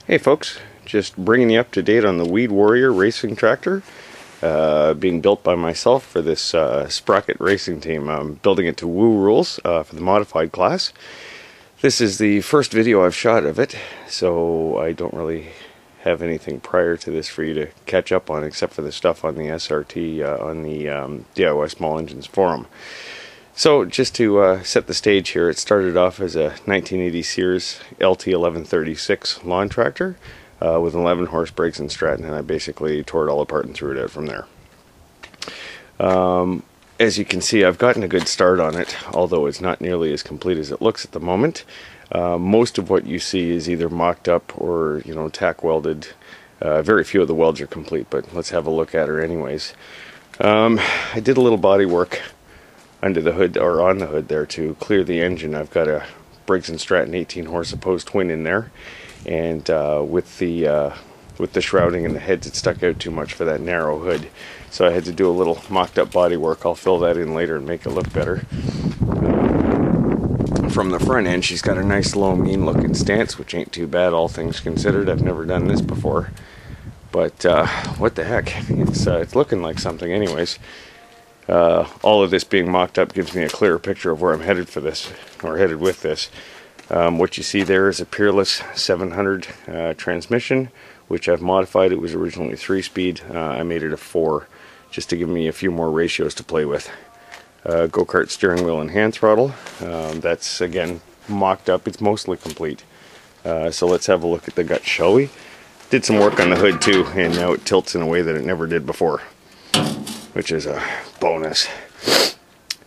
Hey folks, just bringing you up to date on the Weed Warrior racing tractor being built by myself for this Sprocket racing team. I'm building it to Woo rules for the modified class. This is the first video I've shot of it, so I don't really have anything prior to this for you to catch up on except for the stuff on the SRT on the DIY Small Engines forum. So just to set the stage here, it started off as a 1980 Sears LT 1136 lawn tractor with 11 horse brakes and Stratton, and I basically tore it all apart and threw it out from there. As you can see, I've gotten a good start on it, although it's not nearly as complete as it looks at the moment. Most of what you see is either mocked up or, tack welded. Very few of the welds are complete, but let's have a look at her anyways. I did a little body work under the hood, or on the hood there, to clear the engine. I've got a Briggs & Stratton 18 horse opposed twin in there, and with the shrouding and the heads, it stuck out too much for that narrow hood, so I had to do a little mocked up body work. I'll fill that in later and make it look better. From the front end, she's got a nice low mean looking stance, which ain't too bad all things considered. I've never done this before, but what the heck, it's looking like something anyways. All of this being mocked up gives me a clearer picture of where I'm headed for this, or headed with this. What you see there is a Peerless 700 transmission, which I've modified. It was originally 3-speed. I made it a 4, just to give me a few more ratios to play with. Go-kart steering wheel and hand throttle. That's, again, mocked up. It's mostly complete. So let's have a look at the gut, shall we? Did some work on the hood too, and now it tilts in a way that it never did before, which is a bonus.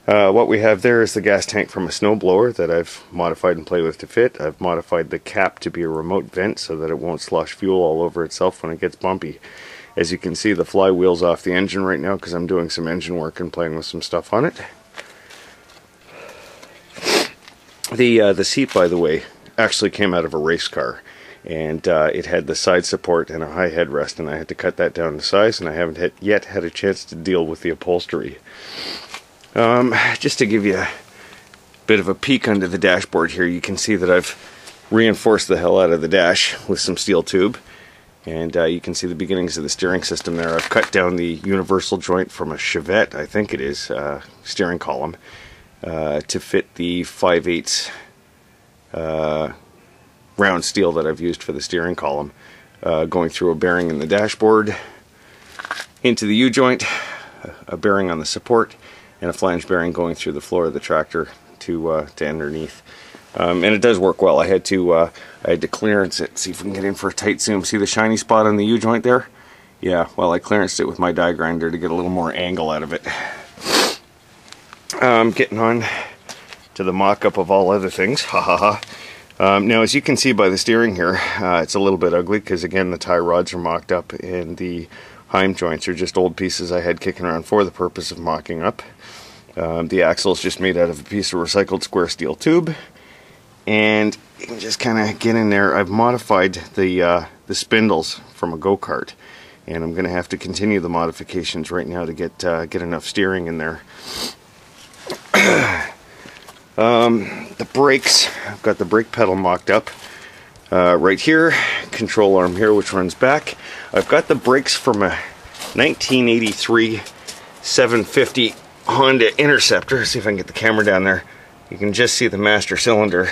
What we have there is the gas tank from a snowblower that I've modified and played with to fit. I've modified the cap to be a remote vent so that it won't slosh fuel all over itself when it gets bumpy. As you can see, the flywheel's off the engine right now because I'm doing some engine work and playing with some stuff on it. The seat, by the way, actually came out of a race car, and it had the side support and a high headrest, and I had to cut that down to size, and I haven't yet had a chance to deal with the upholstery. Just to give you a bit of a peek under the dashboard here, you can see that I've reinforced the hell out of the dash with some steel tube, and you can see the beginnings of the steering system there. I've cut down the universal joint from a Chevette, I think it is, steering column, to fit the 5/8 round steel that I've used for the steering column, going through a bearing in the dashboard, into the U-joint, a bearing on the support, and a flange bearing going through the floor of the tractor to underneath. And it does work well. I had to clearance it. See if we can get in for a tight zoom. See the shiny spot on the U-joint there? Yeah, well, I clearanced it with my die grinder to get a little more angle out of it. Getting on to the mock-up of all other things. Ha ha ha. Now, as you can see by the steering here, it's a little bit ugly because, again, the tie rods are mocked up and the Heim joints are just old pieces I had kicking around for the purpose of mocking up. The axle is just made out of a piece of recycled square steel tube, and you can just kind of get in there. I've modified the spindles from a go-kart, and I'm going to have to continue the modifications right now to get enough steering in there. The brakes, I've got the brake pedal mocked up right here, control arm here which runs back. I've got the brakes from a 1983 750 Honda Interceptor. See if I can get the camera down there. You can just see the master cylinder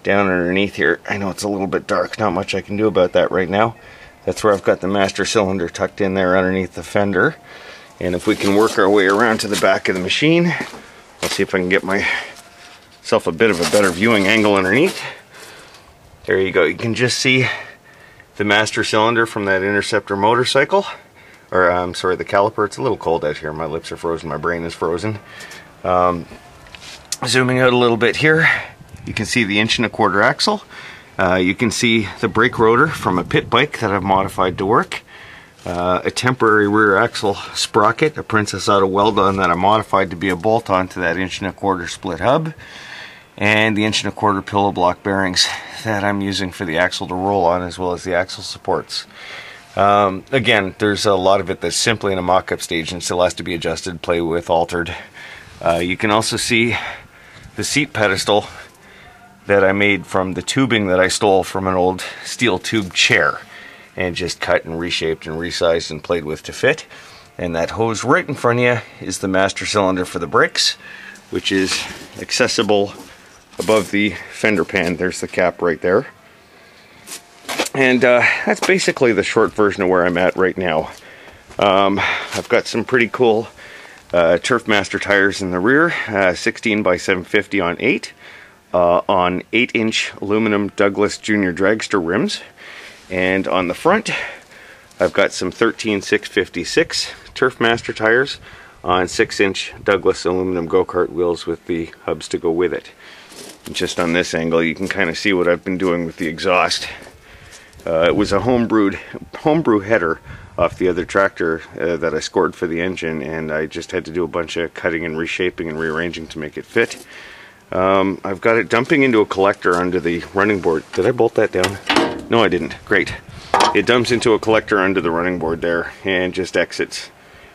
down underneath here. I know it's a little bit dark, not much I can do about that right now. That's where I've got the master cylinder tucked in there underneath the fender. And if we can work our way around to the back of the machine, I'll see if I can get myself a bit of a better viewing angle underneath. There you go. You can just see the master cylinder from that Interceptor motorcycle. Or, I'm sorry, the caliper. It's a little cold out here. My lips are frozen. My brain is frozen. Zooming out a little bit here, you can see the 1¼ axle. You can see the brake rotor from a pit bike that I've modified to work. A temporary rear axle sprocket, a Princess Auto weld-on that I modified to be a bolt-on to that 1¼ split hub. And the 1¼ pillow block bearings that I'm using for the axle to roll on, as well as the axle supports. Again, there's a lot of it that's simply in a mock-up stage and still has to be adjusted, played with, altered. You can also see the seat pedestal that I made from the tubing that I stole from an old steel tube chair, and just cut and reshaped and resized and played with to fit. And that hose right in front of you is the master cylinder for the brakes, which is accessible above the fender pan. There's the cap right there. And that's basically the short version of where I'm at right now. I've got some pretty cool Turfmaster tires in the rear, 16 by 750 on 8, on 8-inch aluminum Douglas Junior Dragster rims. And on the front, I've got some 13-656 Turfmaster tires on 6-inch Douglas aluminum go-kart wheels with the hubs to go with it. And just on this angle, you can kind of see what I've been doing with the exhaust. It was a homebrew header off the other tractor that I scored for the engine, and I just had to do a bunch of cutting and reshaping and rearranging to make it fit. I've got it dumping into a collector under the running board. Did I bolt that down? No, I didn't. Great. It dumps into a collector under the running board there and just exits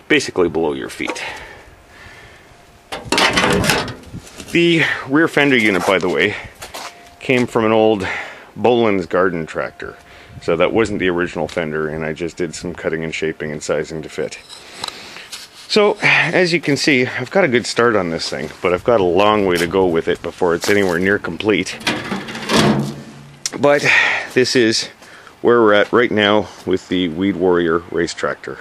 basically below your feet. The rear fender unit, by the way, came from an old Boland's garden tractor. So that wasn't the original fender, and I just did some cutting and shaping and sizing to fit. So, as you can see, I've got a good start on this thing, but I've got a long way to go with it before it's anywhere near complete. But this is where we're at right now with the Weed Warrior race tractor.